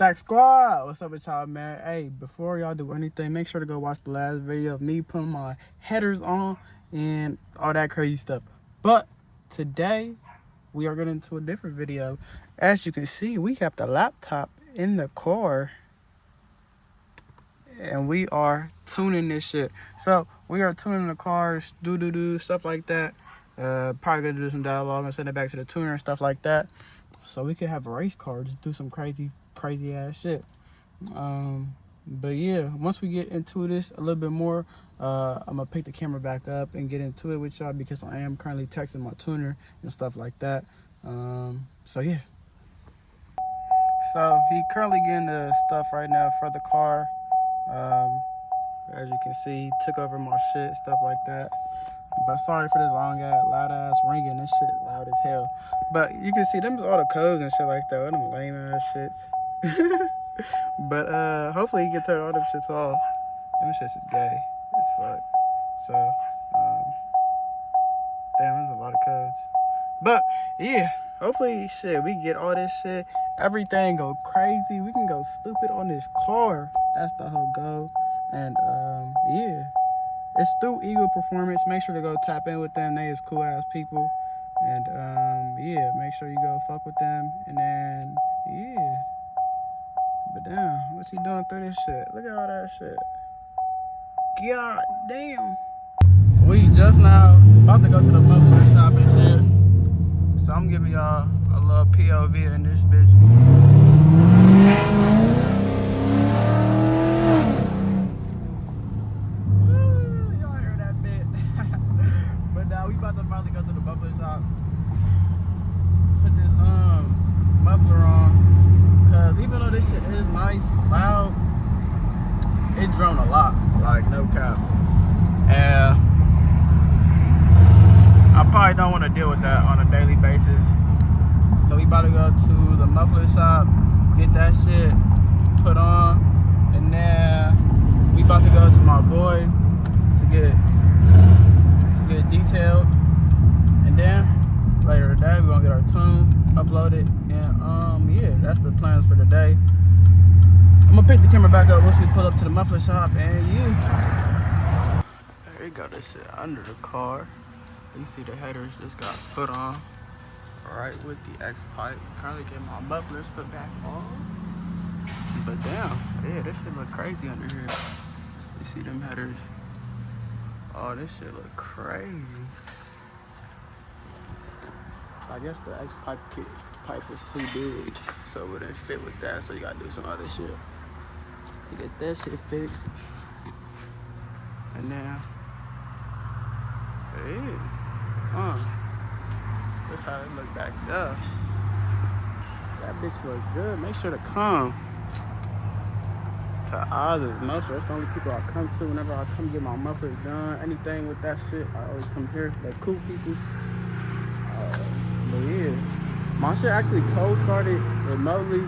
Staxks Squad, what's up with y'all, man? Hey, before y'all do anything, make sure to go watch the last video of me putting my headers on and all that crazy stuff. But today we are getting into a different video. As you can see, we have the laptop in the car and we are tuning this shit. So we are tuning the cars, stuff like that. Probably gonna do some dialogue and send it back to the tuner and stuff like that, so we could have a race car, just do some crazy ass shit. But yeah, once we get into this a little bit more, I'm gonna pick the camera back up and get into it with y'all, because I am currently texting my tuner and stuff like that. So yeah, so he currently getting the stuff right now for the car. As you can see, he took over my shit, stuff like that. But sorry for this loud ass ringing. This shit loud as hell. But you can see them all the codes and shit like that. Them lame ass shits. But hopefully he can turn all them shits off. Them shits is gay as fuck. So damn, there's a lot of codes. But yeah, hopefully shit, we get all this shit. Everything go crazy. We can go stupid on this car. That's the whole goal. And yeah. It's through Eagle Performance. Make sure to go tap in with them. They is cool ass people. And yeah, make sure you go fuck with them. And then yeah. But damn, what's he doing through this shit? Look at all that shit. God damn. We just now about to go to the Muffler shop and shit. So I'm giving y'all a little POV in this bitch. We about to finally go to the muffler shop, put this muffler on, cause even though this shit is nice, loud, it drone a lot, like no cap. And I probably don't want to deal with that on a daily basis. So we about to go to the muffler shop, get that shit put on, and then we about to go to my boy to get detailed, and then later today we're gonna get our tune uploaded, and yeah, that's the plans for today. I'm gonna pick the camera back up once we pull up to the muffler shop, and yeah, there you go. This shit under the car. You see the headers just got put on right with the X pipe. Currently getting my mufflers put back on, but damn, yeah, this shit look crazy under here. You see them headers. Oh, this shit look crazy. I guess the X pipe was too big, so it wouldn't fit with that. So you gotta do some other shit to get that shit fixed. And then, hey, that's how it look back there. That bitch look good. Make sure to come to Oz's Muffler. That's the only people I come to whenever I come get my mufflers done. Anything with that shit, I always come here. They're cool people. But yeah, my shit actually cold started remotely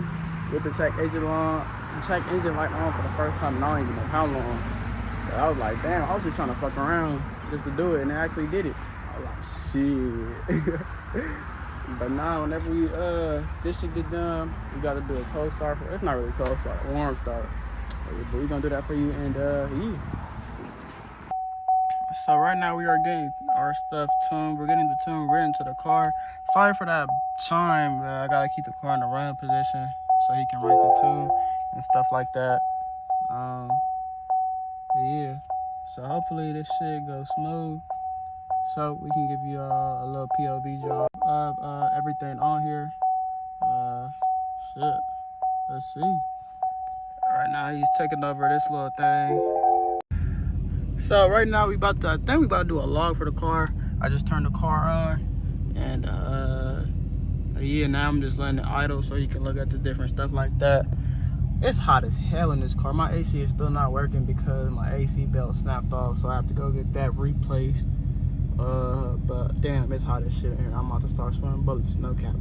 with the check engine light on for the first time, and I don't even know how long. But I was like, damn, I was just trying to fuck around just to do it, and it actually did it. I was like, shit. But now, whenever we this shit get done, we gotta do a cold start. It's not really a cold start, a warm start. But we're gonna do that for you, and yeah. So right now we are getting our stuff tuned. We're getting the tune written to the car. Sorry for that chime. I gotta keep the car in the running position so he can write the tune and stuff like that. Yeah. So hopefully this shit goes smooth, so we can give you a little POV job of everything on here. Shit. Let's see. Right now he's taking over this little thing. So right now I think we about to do a log for the car. I just turned the car on, and yeah, now I'm just letting it idle so you can look at the different stuff like that. It's hot as hell in this car. My AC is still not working because my AC belt snapped off, so I have to go get that replaced. But damn, it's hot as shit in here. I'm about to start swimming bullets, no cap.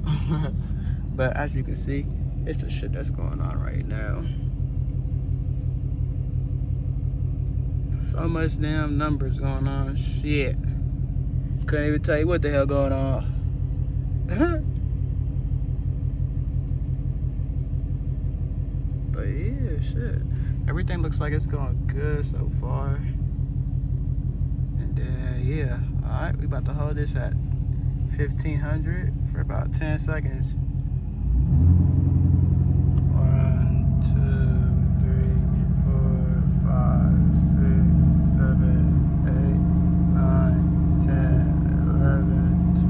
But as you can see, it's the shit that's going on right now. So much damn numbers going on. Shit. Couldn't even tell you what the hell going on. But yeah, shit. Everything looks like it's going good so far. And then, yeah. Alright, we about to hold this at 1500 for about 10 seconds. 1, 2, 3, 4, 5, 6, 7, 8, 9, 10, 11,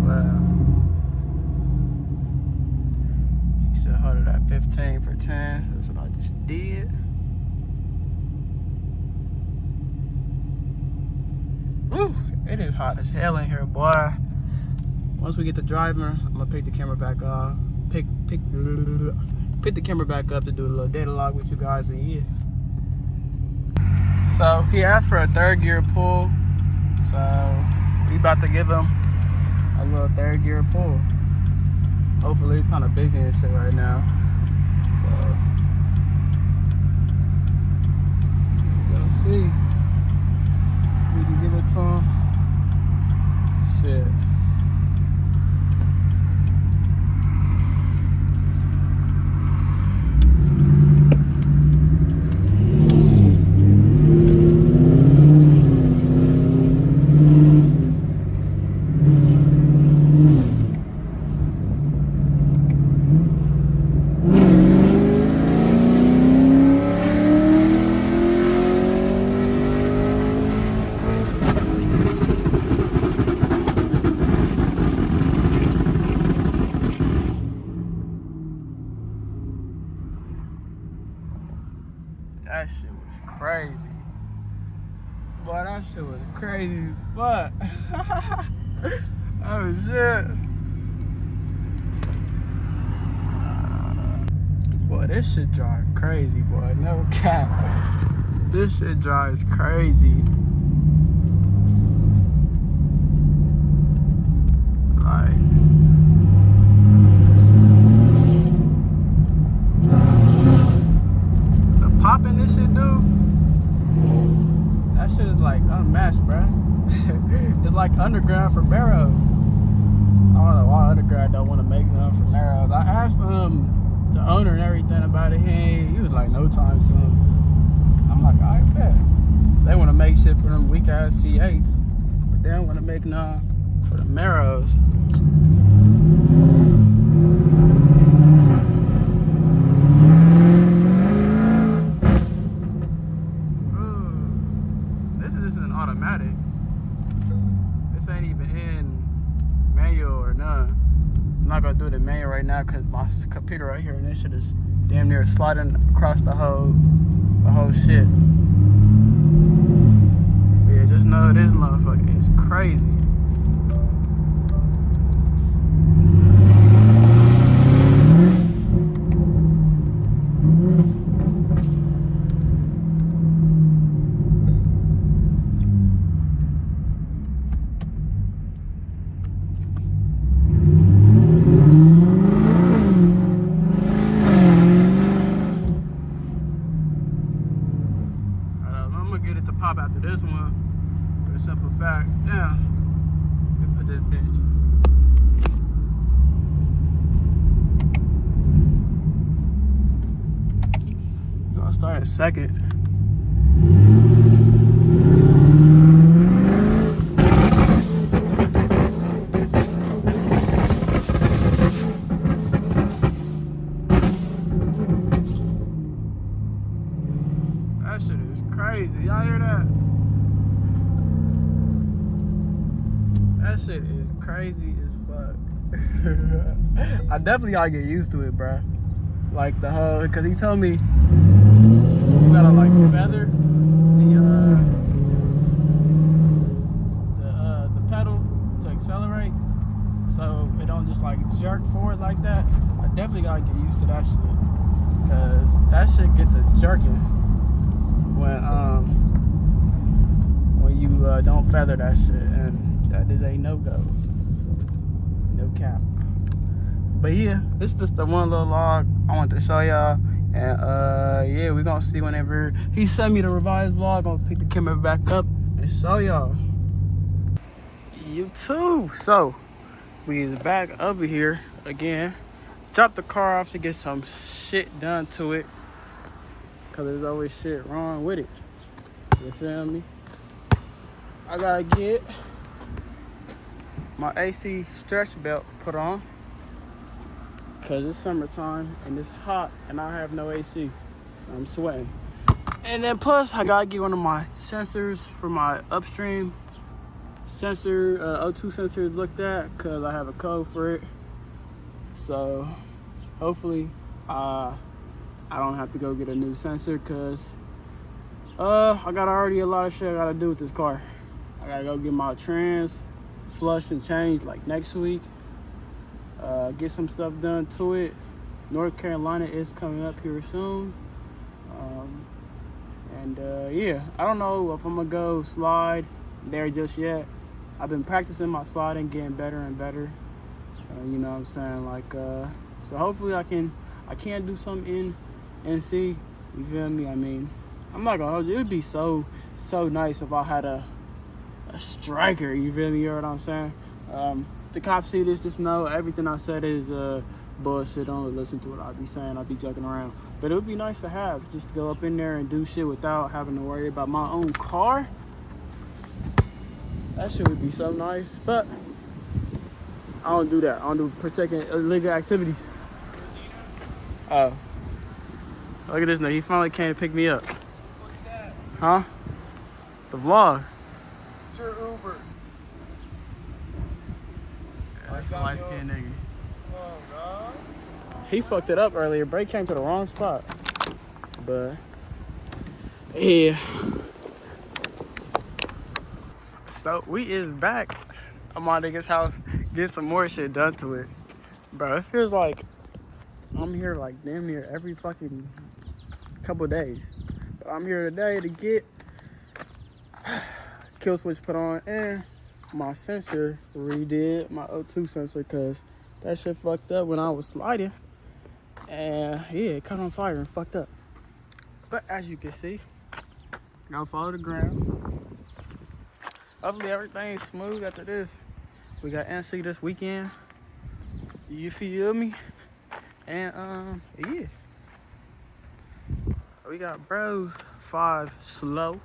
12. He said hold it at 15 for 10. That's what I just did. Woo! It is hot as hell in here, boy. Once we get to driving, I'm gonna pick the camera back up. Pick the camera back up to do a little data log with you guys, and yeah. So he asked for a 3rd gear pull, so we about to give him a little 3rd gear pull. Hopefully he's kind of busy and shit right now, so we'll see. We can give it to him. Shit. That shit was crazy. Boy, that shit was crazy as fuck. Oh shit. Boy, this shit drives crazy, boy. No cap. This shit drives crazy. Like, popping this shit do, that shit is like unmatched, bruh. It's like underground for Maros. I don't know why underground don't want to make none for Maros. I asked the owner and everything about it. He was like, no time soon. I'm like, I bet. They want to make shit for them weak ass C8s, but they don't want to make none for the Maros. Automatic. This ain't even in manual or none. I'm not gonna do the manual right now because my computer right here and this shit is damn near sliding across the whole shit. But yeah, just know this motherfucker is crazy. Pop after this one for the simple fact, yeah, we put this bitch. Gonna start in 2nd. That shit is crazy. Y'all hear that? That shit is crazy as fuck. I definitely gotta get used to it, bruh. Like the whole, cause he told me you gotta like feather the pedal to accelerate, so it don't just like jerk forward like that. I definitely gotta get used to that shit, cause that shit get the jerking when you don't feather that shit, and that is a no-go. No cap. But yeah, this is just the one little log I want to show y'all. And yeah, we're gonna see whenever he sent me the revised vlog. I'm gonna pick the camera back up and show y'all. You too. So we is back over here again. Dropped the car off to get some shit done to it. Cause there's always shit wrong with it. You feel me? I gotta get my AC stretch belt put on. Cause it's summertime and it's hot and I have no AC. I'm sweating. And then plus I gotta get one of my sensors for my upstream sensor, O2 sensors looked at, cause I have a code for it. So hopefully I don't have to go get a new sensor, cause I got already a lot of shit I gotta do with this car. I gotta go get my trans flushed and changed like next week. Get some stuff done to it. North Carolina is coming up here soon. Yeah, I don't know if I'm gonna go slide there just yet. I've been practicing my sliding, getting better and better. You know what I'm saying? Like, so hopefully I can do something in NC. You feel me? I mean, I'm not gonna hold you. It'd be so nice if I had a striker. You feel me? You know what I'm saying? The cops see this, just know everything I said is bullshit. Don't listen to what I be saying. I be joking around. But it would be nice to have, just to go up in there and do shit without having to worry about my own car. That shit would be so nice. But I don't do that. I don't do protecting illegal activities. Oh. Look at this nigga. He finally came to pick me up. Huh? The vlog. It's your Uber. That's a light-skinned nigga. Oh, God. He fucked it up earlier. Brake came to the wrong spot. But, yeah. So, we is back at my nigga's house. Get some more shit done to it. Bro, it feels like I'm here like damn near every fucking couple days. But I'm here today to get kill switch put on and my sensor redid, my O2 sensor, because that shit fucked up when I was sliding. And yeah, it caught on fire and fucked up. But as you can see, I'll follow the ground. Hopefully everything's smooth after this. We got NC this weekend. You feel me? And yeah. We got Bros 5 slow.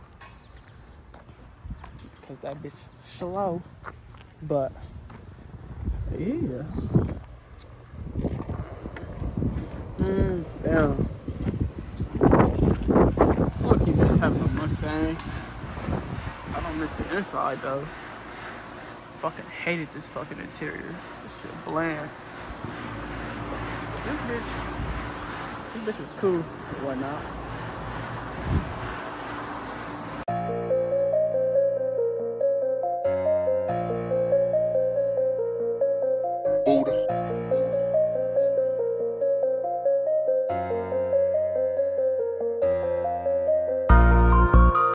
Cause that bitch slow. But yeah. Damn. Look, he miss having a Mustang. I don't miss the inside though. Fucking hated this fucking interior. This shit bland. This bitch was cool and whatnot.